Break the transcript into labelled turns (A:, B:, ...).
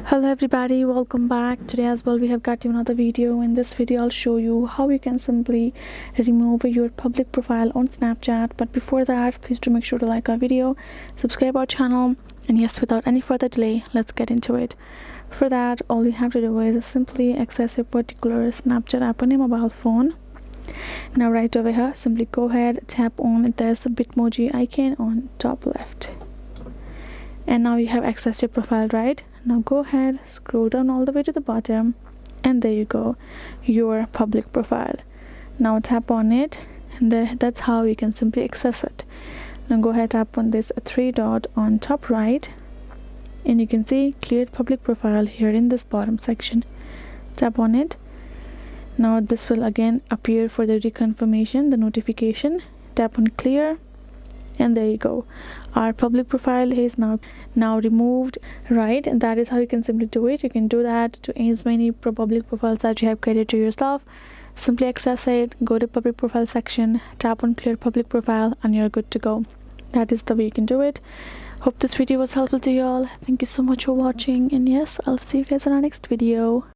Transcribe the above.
A: Hello everybody, welcome back. Today as well we have got you another video. In this video I'll show you how you can simply remove your public profile on Snapchat. But before that, please do make sure to like our video, subscribe our channel, and yes, without any further delay, let's get into it. For that, all you have to do is simply access your particular Snapchat app on your mobile phone. Now right over here, simply go ahead, tap on this Bitmoji icon on top left, and now you have accessed your profile. Right now go ahead, scroll down all the way to the bottom, and there you go, your public profile. Now tap on it, and that's how you can simply access it. Now go ahead, tap on this three dot on top right, and you can see cleared public profile here in this bottom section. Tap on it. Now this will again appear for the reconfirmation, the notification. Tap on clear, and there you go, our public profile is now removed. Right, and that is how you can simply do it. You can do that to as many public profiles that you have created to yourself. Simply access it, go to public profile section, tap on clear public profile, and you're good to go. That is the way you can do it. Hope this video was helpful to you all. Thank you so much for watching, and yes, I'll see you guys in our next video.